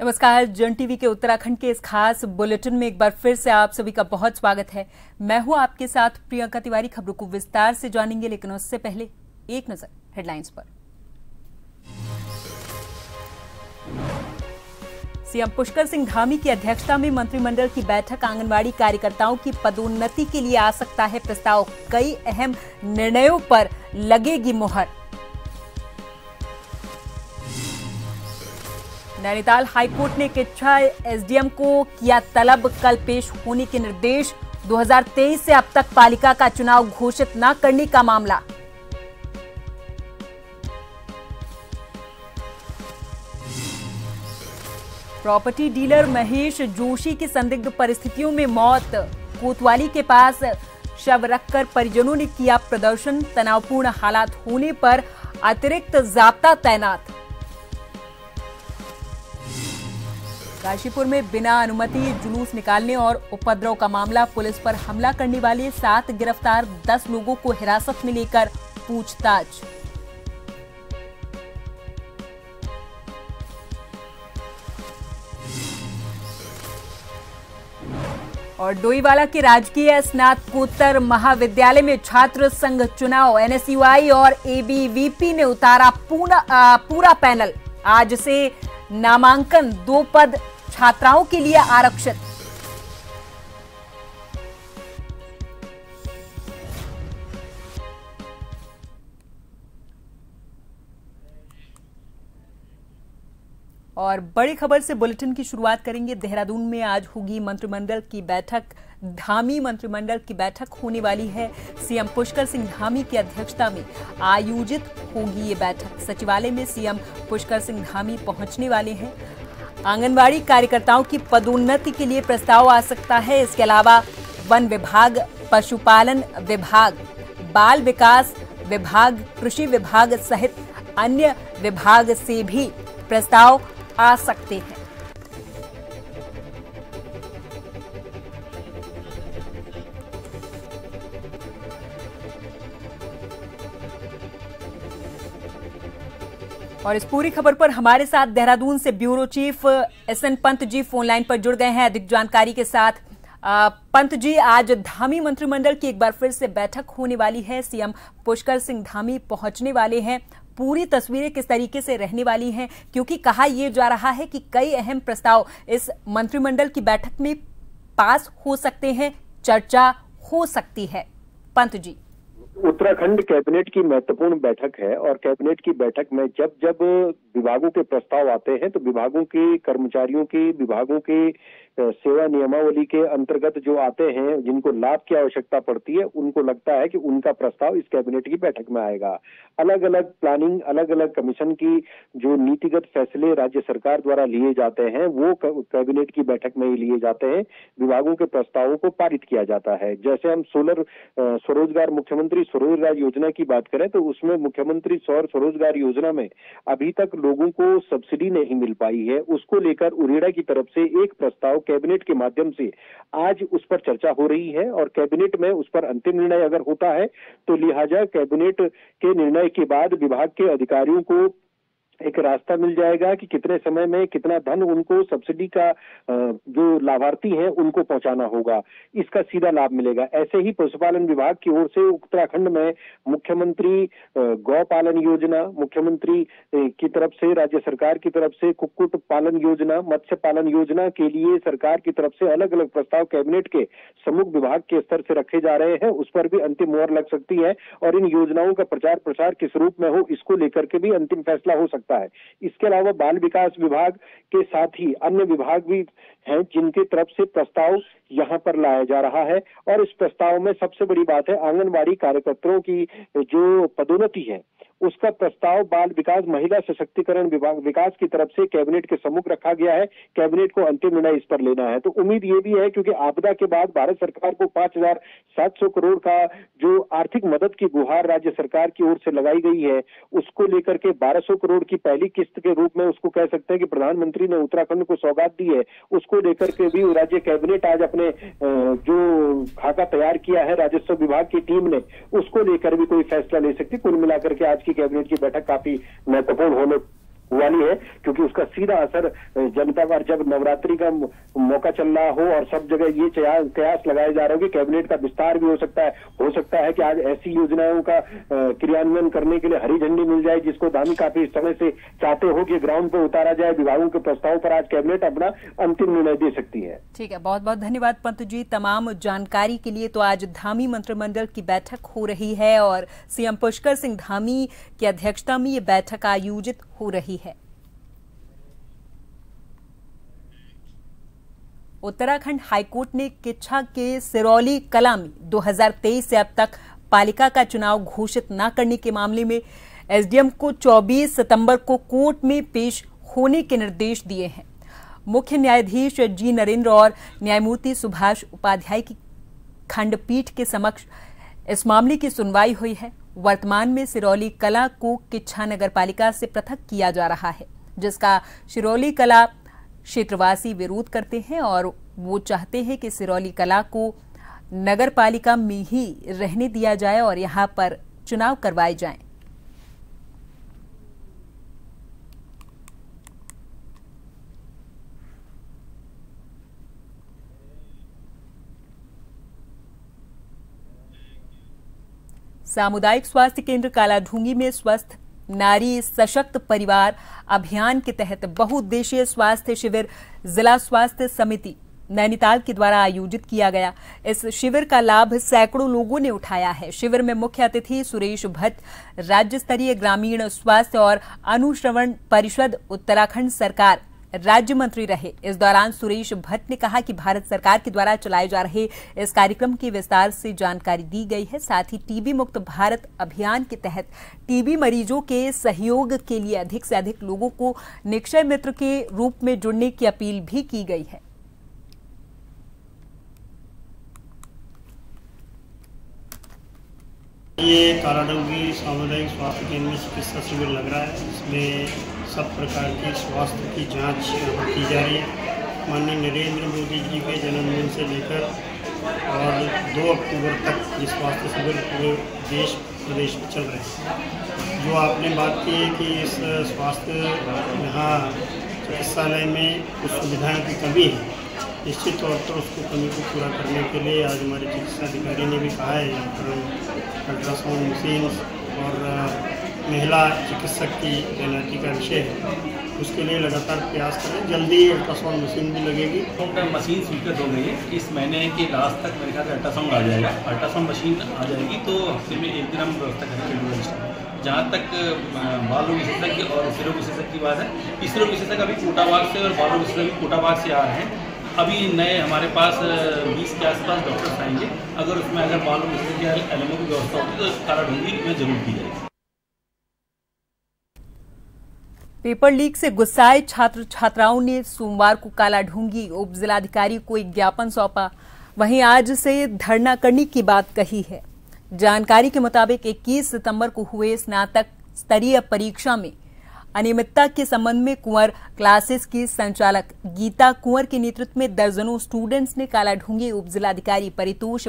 नमस्कार। जन टीवी के उत्तराखंड के इस खास बुलेटिन में एक बार फिर से आप सभी का बहुत स्वागत है। मैं हूं आपके साथ प्रियंका तिवारी। खबरों को विस्तार से जानेंगे, लेकिन उससे पहले एक नजर हेडलाइंस पर। सीएम पुष्कर सिंह धामी की अध्यक्षता में मंत्रिमंडल की बैठक। आंगनबाड़ी कार्यकर्ताओं की पदोन्नति के लिए आ सकता है प्रस्ताव। कई अहम निर्णयों पर लगेगी मुहर। नैनीताल हाईकोर्ट ने किच्छा एसडीएम को किया तलब। कल पेश होने के निर्देश। 2023 से अब तक पालिका का चुनाव घोषित न करने का मामला। प्रॉपर्टी डीलर महेश जोशी की संदिग्ध परिस्थितियों में मौत। कोतवाली के पास शव रखकर परिजनों ने किया प्रदर्शन। तनावपूर्ण हालात होने पर अतिरिक्त जाब्ता तैनात। काशीपुर में बिना अनुमति जुलूस निकालने और उपद्रव का मामला। पुलिस पर हमला करने वाले 7 गिरफ्तार। 10 लोगों को हिरासत में लेकर पूछताछ। और डोईवाला के राजकीय स्नातकोत्तर महाविद्यालय में छात्र संघ चुनाव। एनएसयूआई और एबीवीपी ने उतारा पूरा पैनल। आज से नामांकन 2 पद छात्राओं के लिए आरक्षित। और बड़ी खबर से बुलेटिन की शुरुआत करेंगे। देहरादून में आज होगी मंत्रिमंडल की बैठक। धामी मंत्रिमंडल की बैठक होने वाली है। सीएम पुष्कर सिंह धामी की अध्यक्षता में आयोजित होगी ये बैठक। सचिवालय में सीएम पुष्कर सिंह धामी पहुंचने वाले हैं। आंगनबाड़ी कार्यकर्ताओं की पदोन्नति के लिए प्रस्ताव आ सकता है। इसके अलावा वन विभाग, पशुपालन विभाग, बाल विकास विभाग, कृषि विभाग सहित अन्य विभाग से भी प्रस्ताव आ सकते हैं। और इस पूरी खबर पर हमारे साथ देहरादून से bureau chief SN Pant ji phone line पर जुड़ गए हैं अधिक जानकारी के साथ। पंत जी, आज धामी मंत्रिमंडल की एक बार फिर से बैठक होने वाली है। सीएम पुष्कर सिंह धामी पहुंचने वाले हैं। पूरी तस्वीरें किस तरीके से रहने वाली हैं, क्योंकि कहा यह जा रहा है कि कई अहम प्रस्ताव इस मंत्रिमंडल की बैठक में पास हो सकते हैं, चर्चा हो सकती है। पंत जी, उत्तराखंड कैबिनेट की महत्वपूर्ण बैठक है और कैबिनेट की बैठक में जब जब विभागों के प्रस्ताव आते हैं तो विभागों के कर्मचारियों की, विभागों के सेवा नियमावली के अंतर्गत जो आते हैं, जिनको लाभ की आवश्यकता पड़ती है, उनको लगता है कि उनका प्रस्ताव इस कैबिनेट की बैठक में आएगा। अलग अलग प्लानिंग, अलग अलग कमीशन की जो नीतिगत फैसले राज्य सरकार द्वारा लिए जाते हैं वो कैबिनेट की बैठक में ही लिए जाते हैं। विभागों के प्रस्तावों को पारित किया जाता है। जैसे हम सोलर स्वरोजगार, मुख्यमंत्री स्वरोजगार योजना की बात करें तो उसमें मुख्यमंत्री सौर स्वरोजगार योजना में अभी तक लोगों को सब्सिडी नहीं मिल पाई है। उसको लेकर उरेडा की तरफ से एक प्रस्ताव कैबिनेट के माध्यम से आज उस पर चर्चा हो रही है और कैबिनेट में उस पर अंतिम निर्णय अगर होता है तो लिहाजा कैबिनेट के निर्णय के बाद विभाग के अधिकारियों को एक रास्ता मिल जाएगा कि कितने समय में कितना धन उनको सब्सिडी का जो लाभार्थी हैं उनको पहुंचाना होगा। इसका सीधा लाभ मिलेगा। ऐसे ही पशुपालन विभाग की ओर से उत्तराखंड में मुख्यमंत्री गौ पालन योजना, मुख्यमंत्री की तरफ से, राज्य सरकार की तरफ से कुक्कुट पालन योजना, मत्स्य पालन योजना के लिए सरकार की तरफ से अलग अलग प्रस्ताव कैबिनेट के सम्मुख विभाग के स्तर से रखे जा रहे हैं। उस पर भी अंतिम मुहर लग सकती है और इन योजनाओं का प्रचार प्रसार किस रूप में हो, इसको लेकर के भी अंतिम फैसला हो सकता है। इसके अलावा बाल विकास विभाग के साथ ही अन्य विभाग भी हैं जिनके तरफ से प्रस्ताव यहां पर लाया जा रहा है। और इस प्रस्ताव में सबसे बड़ी बात है आंगनबाड़ी कार्यकर्ताओं की जो पदोन्नति है उसका प्रस्ताव बाल विकास, महिला सशक्तिकरण विभाग विकास की तरफ से कैबिनेट के सम्मुख रखा गया है। कैबिनेट को अंतिम निर्णय इस पर लेना है। तो उम्मीद ये भी है क्योंकि आपदा के बाद भारत सरकार को 5,700 करोड़ का जो आर्थिक मदद की गुहार राज्य सरकार की ओर से लगाई गई है, उसको लेकर के 1,200 करोड़ की पहली किस्त के रूप में उसको कह सकते हैं कि प्रधानमंत्री ने उत्तराखंड को सौगात दी है। उसको लेकर के भी राज्य कैबिनेट आज अपने जो खाका तैयार किया है राजस्व विभाग की टीम ने, उसको लेकर भी कोई फैसला ले सकती। कुल मिलाकर के आज की कैबिनेट की बैठक काफी महत्वपूर्ण होने वाली है, क्योंकि उसका सीधा असर जनता पर, जब नवरात्रि का मौका चल रहा हो और सब जगह ये कयास लगाए जा रहे हो कि कैबिनेट का विस्तार भी हो सकता है कि आज ऐसी योजनाओं का क्रियान्वयन करने के लिए हरी झंडी मिल जाए जिसको धामी काफी समय से चाहते हो कि ग्राउंड पर उतारा जाए। विभागों के प्रस्ताव पर आज कैबिनेट अपना अंतिम निर्णय दे सकती है। ठीक है, बहुत बहुत धन्यवाद पंत जी तमाम जानकारी के लिए। तो आज धामी मंत्रिमंडल की बैठक हो रही है और सीएम पुष्कर सिंह धामी की अध्यक्षता में ये बैठक आयोजित हो रही है। उत्तराखंड हाईकोर्ट ने किच्छा के सिरौली कला में 2023 से अब तक पालिका का चुनाव घोषित न करने के मामले में एसडीएम को 24 सितंबर को कोर्ट में पेश होने के निर्देश दिए हैं। मुख्य न्यायाधीश जी नरेंद्र और न्यायमूर्ति सुभाष उपाध्याय की खंडपीठ के समक्ष इस मामले की सुनवाई हुई है। वर्तमान में सिरौली कला को किच्छा नगर पालिका से पृथक किया जा रहा है, जिसका सिरौली कला क्षेत्रवासी विरोध करते हैं और वो चाहते हैं कि सिरौली कला को नगर पालिका में ही रहने दिया जाए और यहां पर चुनाव करवाए जाएं। सामुदायिक स्वास्थ्य केंद्र कालाढूंगी में स्वस्थ नारी सशक्त परिवार अभियान के तहत बहुउद्देशीय स्वास्थ्य शिविर जिला स्वास्थ्य समिति नैनीताल के द्वारा आयोजित किया गया। इस शिविर का लाभ सैकड़ों लोगों ने उठाया है। शिविर में मुख्य अतिथि सुरेश भट्ट, राज्य स्तरीय ग्रामीण स्वास्थ्य और अनुश्रवण परिषद उत्तराखंड सरकार राज्य मंत्री रहे। इस दौरान सुरेश भट्ट ने कहा कि भारत सरकार के द्वारा चलाए जा रहे इस कार्यक्रम की विस्तार से जानकारी दी गई है। साथ ही टीबी मुक्त भारत अभियान के तहत टीबी मरीजों के सहयोग के लिए अधिक से अधिक लोगों को निक्षय मित्र के रूप में जुड़ने की अपील भी की गई है। ये कालाढूंगी सामुदायिक स्वास्थ्य केंद्र में चिकित्सा शिविर लग रहा है। इसमें सब प्रकार की स्वास्थ्य की जांच की जा रही है। माननीय नरेंद्र मोदी जी के जन्मदिन से लेकर और 2 अक्टूबर तक ये स्वास्थ्य शिविर पूरे देश प्रदेश में चल रहे हैं। जो आपने बात की है कि इस स्वास्थ्य यहाँ चिकित्सालय में कुछ सुविधाओं की कमी है, निश्चित तौर पर उसको कमी को पूरा करने के लिए आज हमारे चिकित्सा अधिकारी ने भी कहा है यहाँ पर अल्ट्रासाउंड मशीन और महिला चिकित्सक की तैनाती का विषय है, उसके लिए लगातार प्रयास करें। जल्दी अल्ट्रासाउंड मशीन भी लगेगी। मशीन स्वीकृत हो गई है। इस महीने के लास्ट तक मेरे ख्याल से अल्ट्रासाउंड आ जाएगा। अल्ट्रासाउंड मशीन आ जाएगी तो हफ्ते में एक दिन हम व्यवस्था करेंगे। जहाँ तक बाल रोग विशेषज्ञ और स्त्री रोग विशेषज्ञ की बात है, स्त्री रोग विशेषज्ञ अभी कोटाबाग से और बाल रोग विशेषज्ञ कोटाबाग से आ रहे हैं। अभी नए हमारे पास 20 के आसपास डॉक्टर्स आएंगे। अगर उसमें अगर बाल रोग विशेषज्ञ एलएमओ की व्यवस्था होती है तो कालाढूंगी में जरूर की जाएगी। पेपर लीक से गुस्साए छात्र छात्राओं ने सोमवार को कालाढूंगी उप जिलाधिकारी को एक ज्ञापन सौंपा। वहीं आज से धरना करने की बात कही है। जानकारी के मुताबिक 21 सितंबर को हुए स्नातक स्तरीय परीक्षा में अनियमितता के संबंध में कुंवर क्लासेस की संचालक गीता कुंवर के नेतृत्व में दर्जनों स्टूडेंट्स ने कालाढूंगी उप जिलाधिकारी परितोष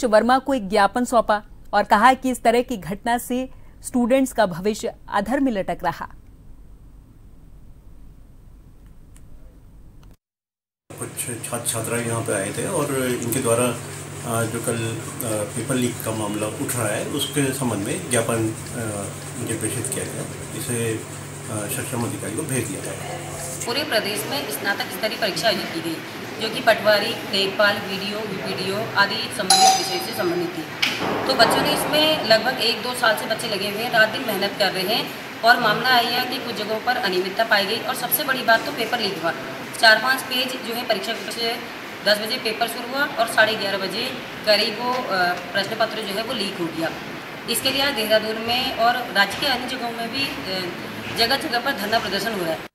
वर्मा को एक ज्ञापन सौंपा और कहा कि इस तरह की घटना से स्टूडेंट्स का भविष्य अधर में लटक रहा। कुछ छात्र छात्रा यहाँ पे आए थे और इनके द्वारा जो कल पेपर लीक का मामला उठ रहा है उसके संबंध में ज्ञापन मुझे प्रेषित किया गया। इसे सक्षम अधिकारी को भेज दिया गया। पूरे प्रदेश में स्नातक स्तरीय परीक्षा आयोजित की गई, जो कि पटवारी, लेखपाल, वीडियो आदि संबंधित विषय से संबंधित थी। तो बच्चों ने इसमें लगभग 1-2 साल से बच्चे लगे हुए हैं, रात दिन मेहनत कर रहे हैं और मामला आया कि कुछ जगहों पर अनियमितता पाई गई। और सबसे बड़ी बात तो पेपर लीक हुआ। 4-5 पेज जो है परीक्षा से 10 बजे पेपर शुरू हुआ और 11:30 बजे करीब वो प्रश्न पत्र जो है वो लीक हो गया। इसके लिए आज देहरादून में और राज्य के अन्य जगहों में भी जगह जगह पर धरना प्रदर्शन हुआ है।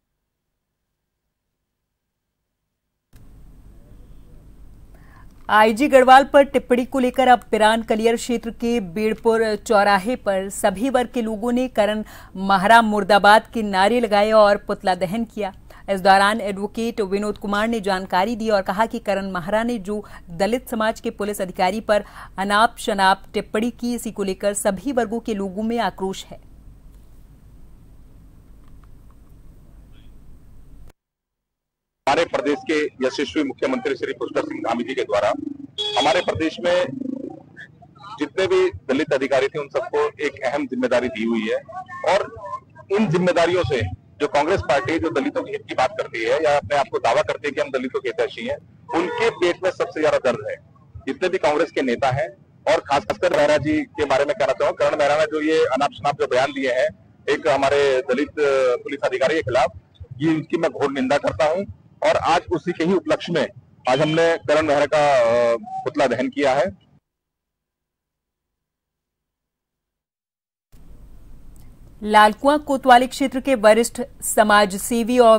आईजी गढ़वाल पर टिप्पणी को लेकर अब पिरान कलियर क्षेत्र के बेड़पुर चौराहे पर सभी वर्ग के लोगों ने करण महरा मुर्दाबाद के नारे लगाए और पुतला दहन किया। इस दौरान एडवोकेट विनोद कुमार ने जानकारी दी और कहा कि करण महरा ने जो दलित समाज के पुलिस अधिकारी पर अनाप शनाप टिप्पणी की, इसी को लेकर सभी वर्गों के लोगों में आक्रोश है। हमारे प्रदेश के यशस्वी मुख्यमंत्री श्री पुष्कर सिंह धामी जी के द्वारा हमारे प्रदेश में जितने भी दलित अधिकारी थे उन सबको एक अहम जिम्मेदारी दी हुई है और इन जिम्मेदारियों से जो कांग्रेस पार्टी जो दलितों के हित की बात करती है या अपने आप को दावा करती है कि हम दलितों के हितैषी हैं, उनके पेट में सबसे ज्यादा दर्द है। जितने भी कांग्रेस के नेता हैं और खासकर मेहरा जी के बारे में कहना चाहूँ, करण मेहरा ने जो ये अनाप शनाप जो बयान दिए हैं एक हमारे दलित पुलिस अधिकारी के खिलाफ, ये इसकी मैं घोर निंदा करता हूँ। और आज उसी के ही उपलक्ष्य में आज हमने करण मेहरा का पुतला दहन किया है। लालकुआं कोतवाली क्षेत्र के वरिष्ठ समाजसेवी और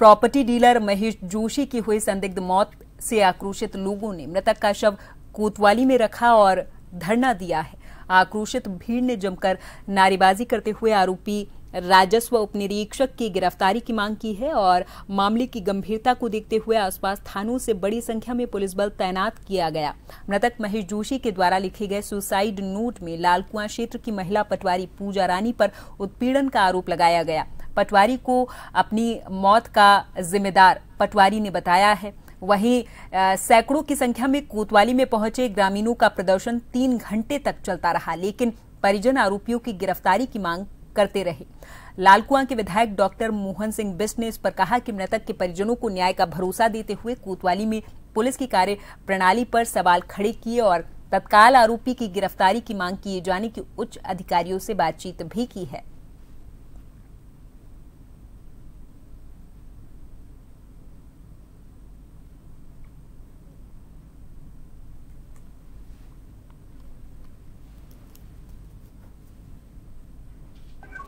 प्रॉपर्टी डीलर महेश जोशी की हुई संदिग्ध मौत से आक्रोशित लोगों ने मृतक का शव कोतवाली में रखा और धरना दिया है। आक्रोशित भीड़ ने जमकर नारेबाजी करते हुए आरोपी राजस्व उपनिरीक्षक की गिरफ्तारी की मांग की है और मामले की गंभीरता को देखते हुए आसपास थानों से बड़ी संख्या में पुलिस बल तैनात किया गया। मृतक महेश जोशी के द्वारा लिखे गए सुसाइड नोट में लालकुआं क्षेत्र की महिला पटवारी पूजा रानी पर उत्पीड़न का आरोप लगाया गया। पटवारी को अपनी मौत का जिम्मेदार पटवारी ने बताया है। वहीं सैकड़ों की संख्या में कोतवाली में पहुंचे ग्रामीणों का प्रदर्शन 3 घंटे तक चलता रहा, लेकिन परिजन आरोपियों की गिरफ्तारी की मांग करते रहे। लालकुआं के विधायक डॉक्टर मोहन सिंह बिष्ट ने इस पर कहा कि मृतक के परिजनों को न्याय का भरोसा देते हुए कोतवाली में पुलिस की कार्य प्रणाली पर सवाल खड़े किए और तत्काल आरोपी की गिरफ्तारी की मांग किए जाने की उच्च अधिकारियों से बातचीत भी की है।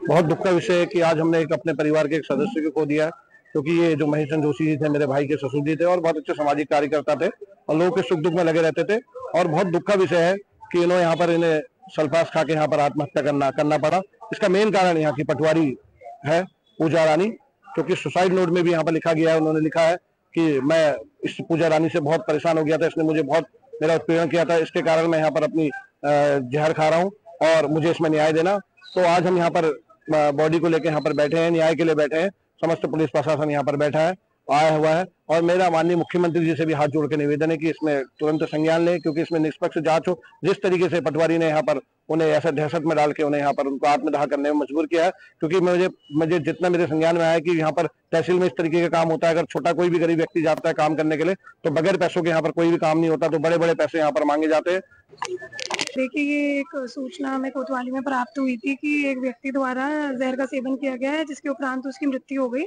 बहुत दुख का विषय है कि आज हमने एक अपने परिवार के एक सदस्य को खो दिया, क्योंकि ये जो महेश चंद्र जोशी जी थे मेरे भाई के ससुर जी थे और बहुत अच्छे सामाजिक कार्यकर्ता थे और लोगों के सुख दुख में लगे रहते थे। और बहुत दुख का विषय है कि इन्होंने यहाँ पर इन्हें सल्फास खा के यहाँ पर आत्महत्या करना पड़ा। इसका मेन कारण यहाँ की पटवारी है पूजा रानी, क्योंकि सुसाइड नोट में भी यहाँ पर लिखा गया है, उन्होंने लिखा है कि मैं इस पूजा रानी से बहुत परेशान हो गया था, इसने मुझे बहुत मेरा उत्पीड़न किया था, इसके कारण मैं यहाँ पर अपनी जहर खा रहा हूँ और मुझे इसमें न्याय देना। तो आज हम यहाँ पर बॉडी को लेकर यहाँ पर बैठे हैं, न्याय के लिए बैठे हैं। समस्त पुलिस प्रशासन यहाँ पर बैठा है, आया हुआ है और मेरा माननीय मुख्यमंत्री जी से भी हाथ जोड़ के निवेदन है कि इसमें तुरंत संज्ञान लें, क्योंकि इसमें निष्पक्ष जांच हो। जिस तरीके से पटवारी ने यहाँ पर उन्हें ऐसा दहशत में डाल के उन्हें यहाँ पर उनको आत्मदाह करने में मजबूर किया है, क्योंकि मुझे जितना मेरे संज्ञान में आया कि यहाँ पर तहसील में इस तरीके का काम होता है। अगर छोटा कोई भी गरीब व्यक्ति जाता है काम करने के लिए तो बगैर पैसों के यहाँ पर कोई भी काम नहीं होता, तो बड़े बड़े पैसे यहाँ पर मांगे जाते हैं। देखिए, ये एक सूचना हमें कोतवाली में प्राप्त हुई थी कि एक व्यक्ति द्वारा जहर का सेवन किया गया है, जिसके उपरांत उसकी मृत्यु हो गई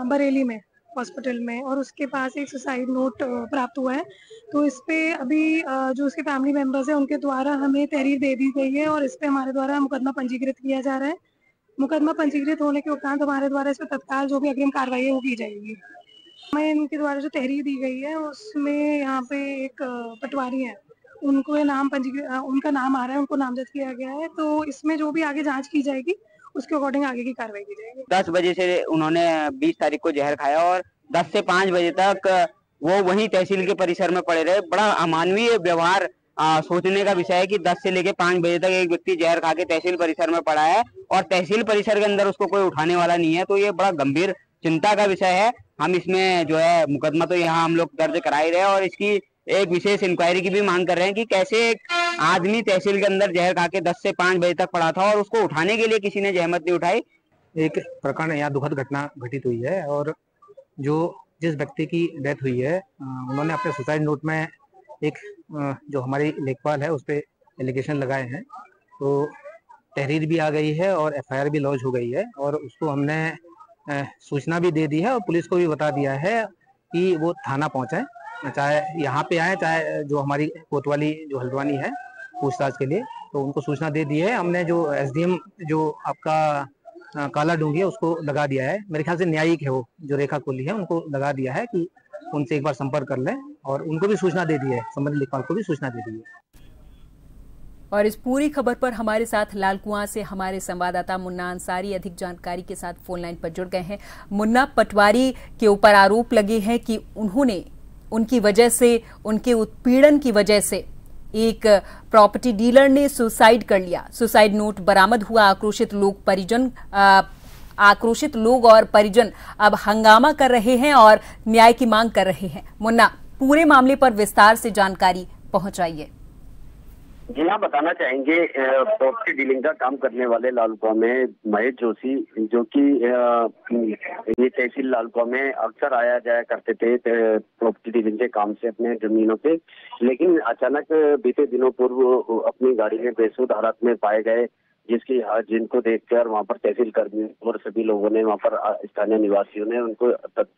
बरेली में हॉस्पिटल में, और उसके पास एक सुसाइड नोट प्राप्त हुआ है। तो इस पे अभी जो उसके फैमिली मेंबर्स हैं उनके द्वारा हमें तहरीर दे दी गई है और इस पे हमारे द्वारा मुकदमा पंजीकृत किया जा रहा है। मुकदमा पंजीकृत होने के उपरांत हमारे द्वारा इस पर तत्काल जो भी अग्रिम कार्रवाई है वो की जाएगी। हमें इनके द्वारा जो तहरीर दी गई है उसमें यहाँ पे एक पटवारी है, उनको नाम उनका नाम आ रहा है, उनको नामजद किया गया है। तो इसमें जो भी आगे जांच की जाएगी उसके अकॉर्डिंग आगे की कार्रवाई की जाएगी। 10 बजे से उन्होंने 20 तारीख को जहर खाया और 10 से 5 बजे तक वो वहीं तहसील के परिसर में पड़े रहे। बड़ा अमानवीय व्यवहार सोचने का विषय है कि 10 से लेकर 5 बजे तक एक व्यक्ति जहर खा के तहसील परिसर में पड़ा है और तहसील परिसर के अंदर उसको कोई उठाने वाला नहीं है। तो ये बड़ा गंभीर चिंता का विषय है। हम इसमें जो है मुकदमा तो यहाँ हम लोग दर्ज करा ही रहे हैं और इसकी एक विशेष इंक्वायरी की भी मांग कर रहे हैं कि कैसे एक आदमी तहसील के अंदर जहर खा के 10 से 5 बजे तक पड़ा था और उसको उठाने के लिए किसी ने जहमत नहीं उठाई। एक प्रकरण यहाँ दुखद घटना घटित हुई है और जिस व्यक्ति की डेथ हुई है उन्होंने अपने सुसाइड नोट में एक जो हमारी लेखपाल है उस पर एलिगेशन लगाए हैं। तो तहरीर भी आ गई है और FIR भी लॉन्च हो गई है और उसको हमने सूचना भी दे दी है और पुलिस को भी बता दिया है कि वो थाना पहुँचाए, चाहे यहाँ पे आए चाहे जो हमारी कोतवाली जो हल्द्वानी है पूछताछ के लिए। तो उनको सूचना दे दी है। हमने जो SDM जो आपका काला डूंगी है उसको लगा दिया है, मेरे ख्याल से न्यायिक है वो जो रेखा कोहली है, उनको लगा दिया है कि उनसे एक बार संपर्क कर लें और उनको भी सूचना दे दी है, संबंधित लेखपाल को भी सूचना दे दी है। और इस पूरी खबर पर हमारे साथ लालकुआं से हमारे संवाददाता मुन्ना अंसारी अधिक जानकारी के साथ फोन लाइन पर जुड़ गए हैं। मुन्ना, पटवारी के ऊपर आरोप लगे हैं कि उन्होंने उनकी वजह से, उनके उत्पीड़न की वजह से एक प्रॉपर्टी डीलर ने सुसाइड कर लिया। सुसाइड नोट बरामद हुआ। आक्रोशित लोग परिजन आक्रोशित लोग और परिजन अब हंगामा कर रहे हैं और न्याय की मांग कर रहे हैं। मुन्ना, पूरे मामले पर विस्तार से जानकारी पहुंचाइए। जी हाँ, बताना चाहेंगे प्रॉपर्टी डीलिंग का काम करने वाले लालकुआं में महेश जोशी, जो कि ये तहसील लालकुआं में अक्सर आया जाया करते थे प्रॉपर्टी डीलिंग के काम से अपने जमीनों पे, लेकिन अचानक बीते दिनों पूर्व अपनी गाड़ी में बेसुध हालत में पाए गए, जिनको देखकर वहां पर तहसील कर्मी और सभी लोगों ने, वहां पर स्थानीय निवासियों ने उनको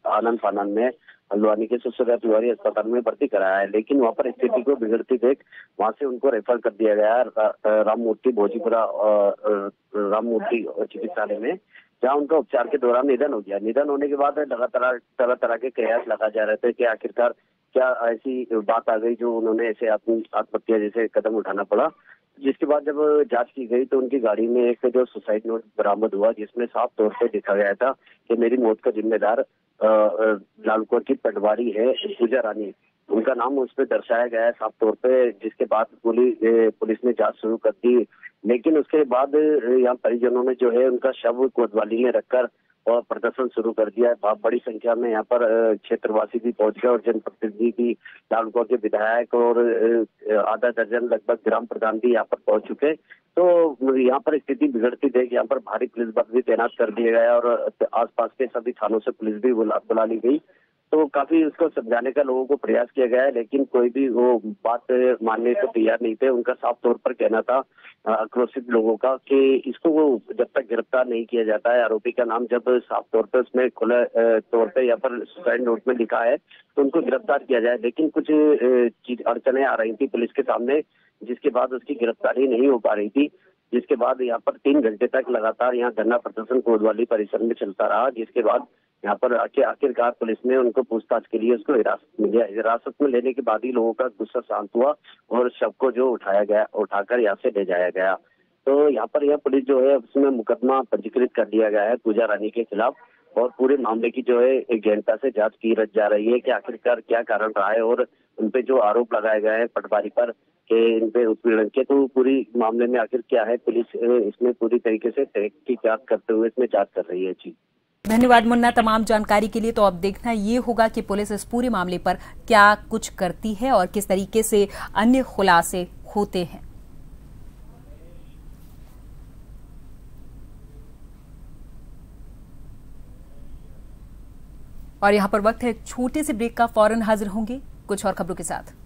आनंद फानन में हल्द्वानी के सुसुदा तिवारी अस्पताल में भर्ती कराया है। लेकिन वहां पर स्थिति को बिगड़ती देख वहां से उनको रेफर कर दिया गया राममूर्ति भोजीपुरा राममूर्ति चिकित्सालय में, जहां उनका उपचार के दौरान निधन हो गया। निधन होने के बाद लगातार तरह तरह के कयास लगाए जा रहे थे कि आखिरकार क्या ऐसी बात आ गई जो उन्होंने ऐसे आत्महत्या जैसे कदम उठाना पड़ा। जिसके बाद जब जांच की गई तो उनकी गाड़ी में एक जो सुसाइड नोट बरामद हुआ, जिसमें साफ तौर पर लिखा गया था कि मेरी मौत का जिम्मेदार लालकुआं की पटवारी है पूजा रानी, उनका नाम उस पर दर्शाया गया है साफ तौर पे। जिसके बाद पुलिस ने जांच शुरू कर दी, लेकिन उसके बाद यहाँ परिजनों ने जो है उनका शव कोतवाली में रखकर और प्रदर्शन शुरू कर दिया है। बड़ी संख्या में यहाँ पर क्षेत्रवासी भी पहुंच गए और जनप्रतिनिधि भी, लालकुआं के विधायक और आधा दर्जन लगभग ग्राम प्रधान भी यहाँ पर पहुंच चुके। तो यहाँ पर स्थिति बिगड़ती देख यहाँ पर भारी पुलिस बल भी तैनात कर दिया गया और आसपास के सभी थानों से पुलिस भी बुला ली गई। तो काफी उसको समझाने का लोगों को प्रयास किया गया है, लेकिन कोई भी वो बात मानने को तैयार नहीं थे। उनका साफ तौर पर कहना था आक्रोशित लोगों का कि इसको वो जब तक गिरफ्तार नहीं किया जाता है, आरोपी का नाम जब साफ तौर पर उसमें खुले तौर पर या पर सुसाइड नोट में लिखा है तो उनको गिरफ्तार किया जाए। लेकिन कुछ अड़चने आ रही थी पुलिस के सामने, जिसके बाद उसकी गिरफ्तारी नहीं हो पा रही थी। जिसके बाद यहाँ पर 3 घंटे तक लगातार यहाँ धरना प्रदर्शन कोतवाली परिसर में चलता रहा, जिसके बाद यहाँ पर आखिरकार पुलिस ने उनको पूछताछ के लिए उसको हिरासत में लिया। हिरासत में लेने के बाद ही लोगों का गुस्सा शांत हुआ और शव को जो उठाकर यहाँ से ले जाया गया। तो यहाँ पर यह पुलिस जो है उसमें मुकदमा पंजीकृत कर दिया गया है पूजा रानी के खिलाफ और पूरे मामले की जो है गहनता से जांच की जा रही है कि आखिरकार क्या कारण रहा है और उनपे जो आरोप लगाए गए हैं पटवारी पर कि इन पे उत्पीड़न के, तो पूरी मामले में आखिर क्या है, पुलिस इसमें पूरी तरीके से तहकीकात करते हुए इसमें जांच कर रही है। जी धन्यवाद मुन्ना तमाम जानकारी के लिए। तो अब देखना ये होगा कि पुलिस इस पूरे मामले पर क्या कुछ करती है और किस तरीके से अन्य खुलासे होते हैं। और यहां पर वक्त है एक छोटे से ब्रेक का, फौरन हाजिर होंगे कुछ और खबरों के साथ।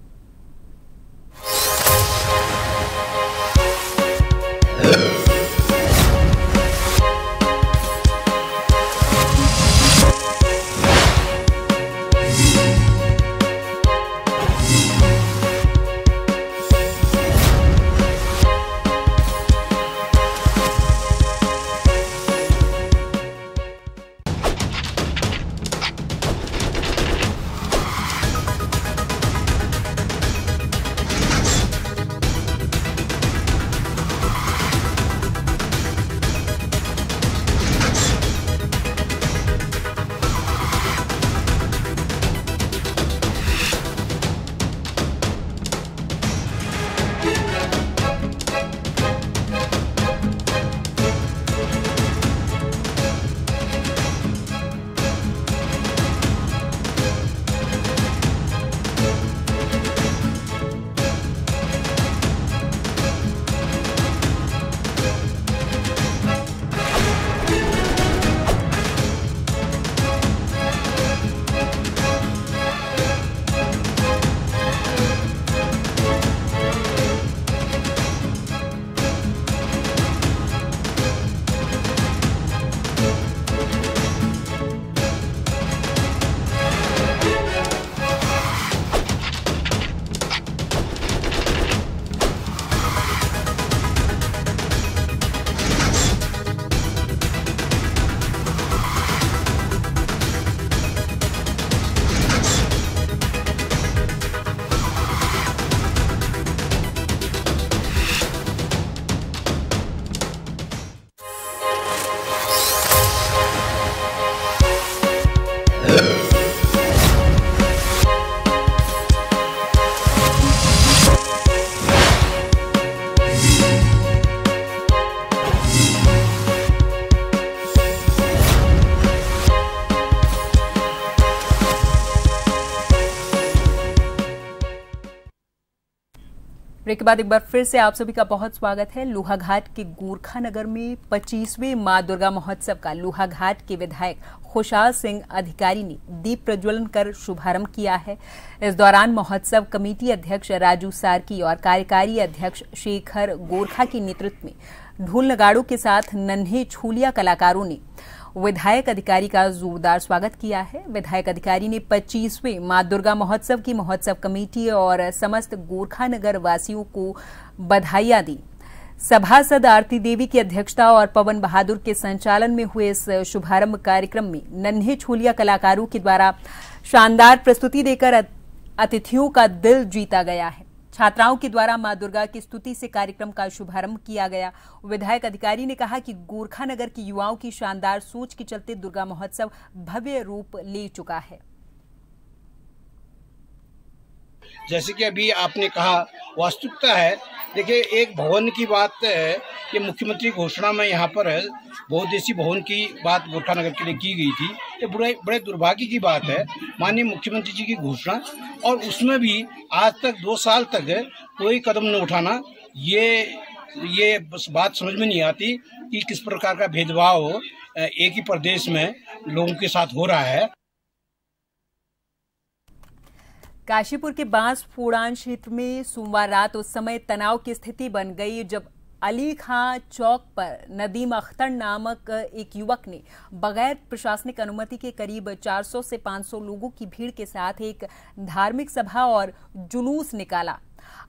ब्रेक के बाद एक बार फिर से आप सभी का बहुत स्वागत है। लोहाघाट के गोरखा नगर में 25वें मां दुर्गा महोत्सव का लोहाघाट के विधायक खुशहाल सिंह अधिकारी ने दीप प्रज्वलन कर शुभारंभ किया है। इस दौरान महोत्सव कमेटी अध्यक्ष राजू सार्की और कार्यकारी अध्यक्ष शेखर गोरखा के नेतृत्व में ढोल नगाड़ों के साथ नन्हे छोलिया कलाकारों ने विधायक अधिकारी का जोरदार स्वागत किया है। विधायक अधिकारी ने 25वें मां दुर्गा महोत्सव की महोत्सव कमेटी और समस्त गोरखा नगर वासियों को बधाइयां दी। सभासद आरती देवी की अध्यक्षता और पवन बहादुर के संचालन में हुए इस शुभारंभ कार्यक्रम में नन्हे छोलिया कलाकारों के द्वारा शानदार प्रस्तुति देकर अतिथियों का दिल जीता गया है। छात्राओं के द्वारा मां दुर्गा की स्तुति से कार्यक्रम का शुभारंभ किया गया। विधायक अधिकारी ने कहा कि गोरखा नगर के युवाओं की शानदार सोच के चलते दुर्गा महोत्सव भव्य रूप ले चुका है। जैसे कि अभी आपने कहा, वास्तविकता है। देखिए, एक भवन की बात है कि मुख्यमंत्री घोषणा में यहाँ पर है बहुउद्देशीय भवन की बात गोरखा नगर के लिए की गई थी। ये बड़े दुर्भाग्य की बात है, माननीय मुख्यमंत्री जी की घोषणा, और उसमें भी आज तक 2 साल तक कोई कदम न उठाना। ये बस बात समझ में नहीं आती कि किस प्रकार का भेदभाव एक ही प्रदेश में लोगों के साथ हो रहा है। काशीपुर के बांस फोड़ान क्षेत्र में सोमवार रात उस समय तनाव की स्थिति बन गई जब अली खां चौक पर नदीम अख्तर नामक एक युवक ने बगैर प्रशासनिक अनुमति के करीब 400 से 500 लोगों की भीड़ के साथ एक धार्मिक सभा और जुलूस निकाला।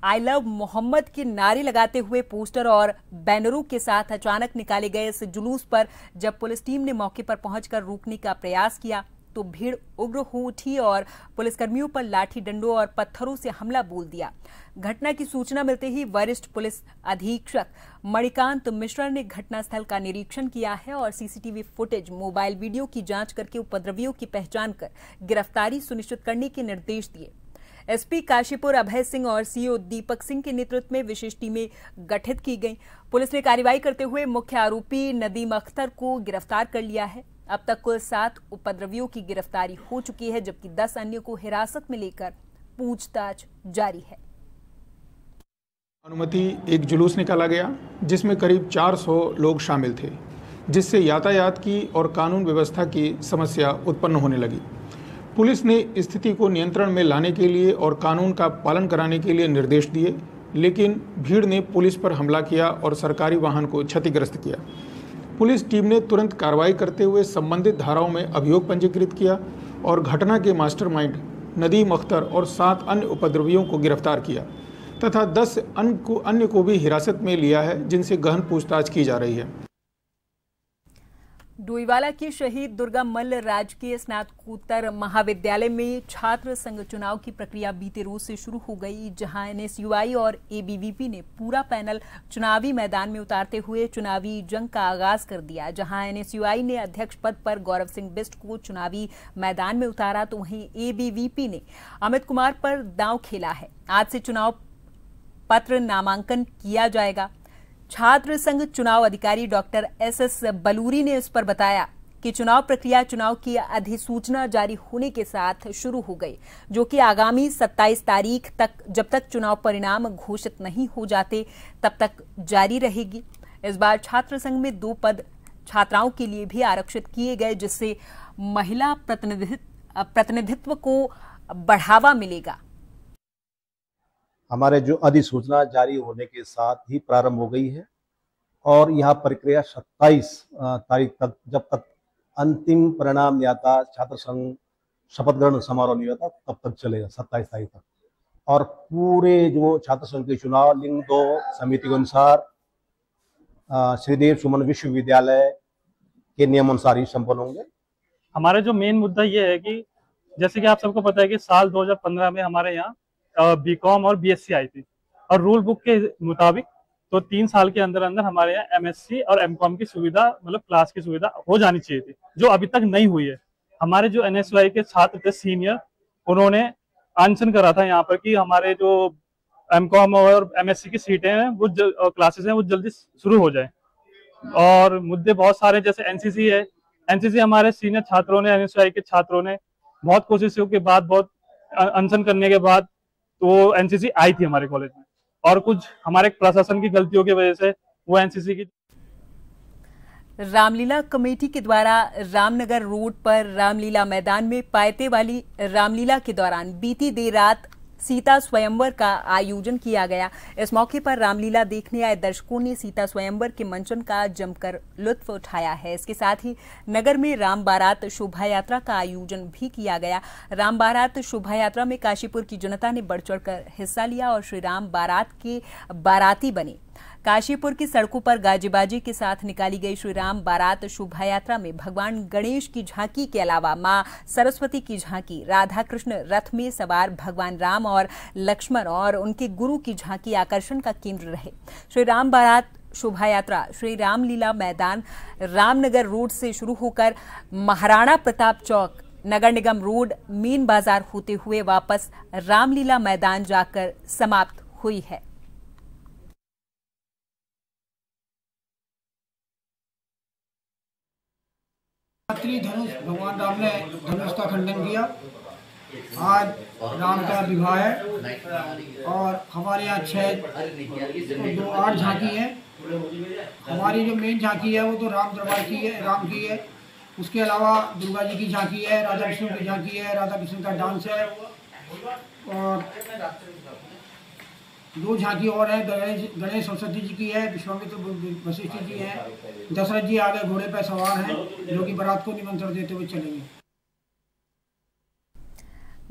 आई लव मोहम्मद के नारे लगाते हुए पोस्टर और बैनरों के साथ अचानक निकाले गए इस जुलूस पर जब पुलिस टीम ने मौके पर पहुंचकर रोकने का प्रयास किया तो भीड़ उग्र हो उठी और पुलिसकर्मियों पर लाठी डंडों और पत्थरों से हमला बोल दिया। घटना की सूचना मिलते ही वरिष्ठ पुलिस अधीक्षक मणिकांत मिश्रा ने घटनास्थल का निरीक्षण किया है और सीसीटीवी फुटेज, मोबाइल वीडियो की जांच करके उपद्रवियों की पहचान कर गिरफ्तारी सुनिश्चित करने के निर्देश दिए। एसपी काशीपुर अभय सिंह और सीओ दीपक सिंह के नेतृत्व में विशेष टीमें गठित की गई। पुलिस ने कार्रवाई करते हुए मुख्य आरोपी नदीम अख्तर को गिरफ्तार कर लिया है। अब तक कुल 7 उपद्रवियों की गिरफ्तारी हो चुकी है जबकि 10 अन्य को हिरासत में लेकर पूछताछ जारी है। अनुमति एक जुलूस निकाला गया जिसमें करीब 400 लोग शामिल थे, जिससे यातायात की और कानून व्यवस्था की समस्या उत्पन्न होने लगी। पुलिस ने स्थिति को नियंत्रण में लाने के लिए और कानून का पालन कराने के लिए निर्देश दिए, लेकिन भीड़ ने पुलिस पर हमला किया और सरकारी वाहन को क्षतिग्रस्त किया। पुलिस टीम ने तुरंत कार्रवाई करते हुए संबंधित धाराओं में अभियोग पंजीकृत किया और घटना के मास्टरमाइंड नदीम अख्तर और 7 अन्य उपद्रवियों को गिरफ्तार किया तथा 10 अन्य को भी हिरासत में लिया है, जिनसे गहन पूछताछ की जा रही है। डोईवाला की शहीद दुर्गा मल्ल राजकीय स्नातकोत्तर महाविद्यालय में छात्र संघ चुनाव की प्रक्रिया बीते रोज से शुरू हो गई, जहां एनएसयूआई और एबीवीपी ने पूरा पैनल चुनावी मैदान में उतारते हुए चुनावी जंग का आगाज कर दिया। जहां एनएसयूआई ने अध्यक्ष पद पर गौरव सिंह बिष्ट को चुनावी मैदान में उतारा तो वहीं एबीवीपी ने अमित कुमार पर दांव खेला है। आज से चुनाव पत्र नामांकन किया जाएगा। छात्र संघ चुनाव अधिकारी डॉक्टर एसएस बलूरी ने इस पर बताया कि चुनाव प्रक्रिया चुनाव की अधिसूचना जारी होने के साथ शुरू हो गई, जो कि आगामी 27 तारीख तक, जब तक चुनाव परिणाम घोषित नहीं हो जाते तब तक जारी रहेगी। इस बार छात्र संघ में 2 पद छात्राओं के लिए भी आरक्षित किए गए, जिससे महिला प्रतिनिधित्व को बढ़ावा मिलेगा। हमारे जो अधिसूचना जारी होने के साथ ही प्रारंभ हो गई है और यह प्रक्रिया 27 तारीख तक, जब तक अंतिम परिणाम नहीं आता, छात्र संघ शपथ ग्रहण समारोह नहीं होता, तब तक चलेगा 27 तारीख तक। और पूरे जो छात्र संघ के चुनाव लिंग 2 समिति के अनुसार श्रीदेव सुमन विश्वविद्यालय के नियमानुसार ही संपन्न होंगे। हमारा जो मेन मुद्दा ये है कि जैसे कि आप सबको पता है कि साल 2015 में हमारे यहाँ बीकॉम और बीएससी आई थी और रूल बुक के मुताबिक तो 3 साल के अंदर अंदर हमारे यहाँ एमएससी और एमकॉम की सुविधा, मतलब क्लास की सुविधा हो जानी चाहिए थी, जो अभी तक नहीं हुई है। हमारे जो एनएसयूआई के छात्र थे सीनियर, उन्होंने अनशन करा था यहाँ पर कि हमारे जो एमकॉम और एमएससी की सीटें हैं वो क्लासेस हैं वो जल्दी शुरू हो जाए। और मुद्दे बहुत सारे, जैसे एनसीसी है। एनसीसी हमारे सीनियर छात्रों ने, एनएसयूआई के छात्रों ने बहुत कोशिशों के बाद, बहुत अनशन करने के बाद तो एनसीसी आई थी हमारे कॉलेज में और कुछ हमारे प्रशासन की गलतियों की वजह से वो एनसीसी की रामलीला कमेटी के द्वारा रामनगर रोड पर रामलीला मैदान में पायते वाली रामलीला के दौरान बीती देर रात सीता स्वयंवर का आयोजन किया गया। इस मौके पर रामलीला देखने आए दर्शकों ने सीता स्वयंवर के मंचन का जमकर लुत्फ उठाया है। इसके साथ ही नगर में राम बारात शोभा यात्रा का आयोजन भी किया गया। राम बारात शोभा यात्रा में काशीपुर की जनता ने बढ़ चढ़कर हिस्सा लिया और श्री राम बारात के बाराती बने। काशीपुर की सड़कों पर गाजीबाजी के साथ निकाली गई श्री राम बारात शोभा यात्रा में भगवान गणेश की झांकी के अलावा मां सरस्वती की झांकी, राधा कृष्ण रथ में सवार भगवान राम और लक्ष्मण और उनके गुरु की झांकी आकर्षण का केंद्र रहे। श्री राम बारात शोभा यात्रा श्री रामलीला मैदान रामनगर रोड से शुरू होकर महाराणा प्रताप चौक, नगर निगम रोड, मीन बाजार होते हुए वापस रामलीला मैदान जाकर समाप्त हुई है। धनुष भगवान राम ने धनुष का खंडन किया। आज राम का विवाह है और हमारे यहाँ 8 झांकी है। हमारी जो मेन झांकी है वो तो राम दरबार की है, राम की है। उसके अलावा दुर्गा जी की झांकी है, राधा कृष्ण की झांकी है, राधा कृष्ण का डांस है और 2 झांकी और है। गणेश सरस्वती जी की है, विश्वामित्र वशिष्ठ जी है, दशरथ जी आगे घोड़े पर सवार हैं जो कि बारात को निमंत्रण देते हुए चलेंगे।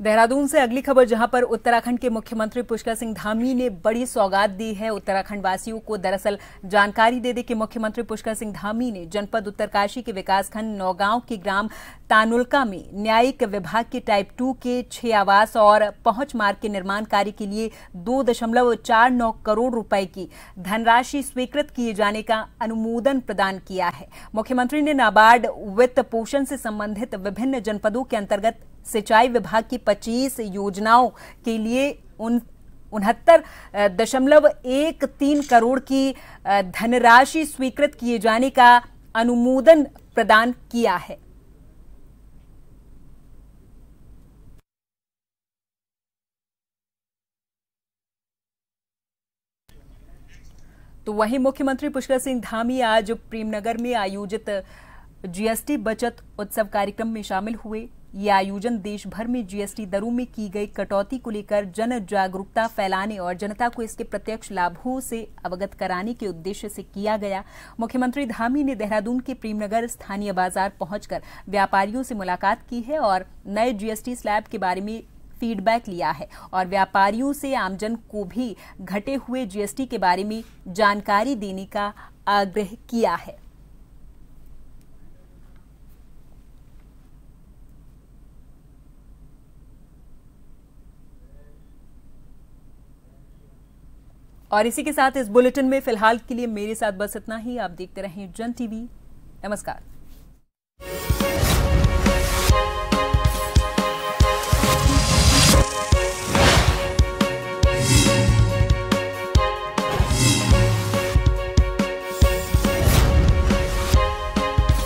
देहरादून से अगली खबर, जहां पर उत्तराखंड के मुख्यमंत्री पुष्कर सिंह धामी ने बड़ी सौगात दी है उत्तराखंड वासियों को। दरअसल जानकारी दे कि मुख्यमंत्री पुष्कर सिंह धामी ने जनपद उत्तरकाशी के विकासखंड नौगांव के ग्राम तानुलका में न्यायिक विभाग के टाइप 2 के 6 आवास और पहुंच मार्ग के निर्माण कार्य के लिए 2.49 करोड़ रुपए की धनराशि स्वीकृत किए जाने का अनुमोदन प्रदान किया है। मुख्यमंत्री ने नाबार्ड वित्त पोषण से संबंधित विभिन्न जनपदों के अंतर्गत सिंचाई विभाग की 25 योजनाओं के लिए 69.13 करोड़ की धनराशि स्वीकृत किए जाने का अनुमोदन प्रदान किया है। तो वहीं मुख्यमंत्री पुष्कर सिंह धामी आज प्रेमनगर में आयोजित जीएसटी बचत उत्सव कार्यक्रम में शामिल हुए। ये आयोजन देश भर में जीएसटी दरों में की गई कटौती को लेकर जन जागरूकता फैलाने और जनता को इसके प्रत्यक्ष लाभों से अवगत कराने के उद्देश्य से किया गया। मुख्यमंत्री धामी ने देहरादून के प्रेमनगर स्थानीय बाजार पहुंचकर व्यापारियों से मुलाकात की है और नए जीएसटी स्लैब के बारे में फीडबैक लिया है और व्यापारियों से आमजन को भी घटे हुए जीएसटी के बारे में जानकारी देने का आग्रह किया है। और इसी के साथ इस बुलेटिन में फिलहाल के लिए मेरे साथ बस इतना ही। आप देखते रहें जन टीवी। नमस्कार।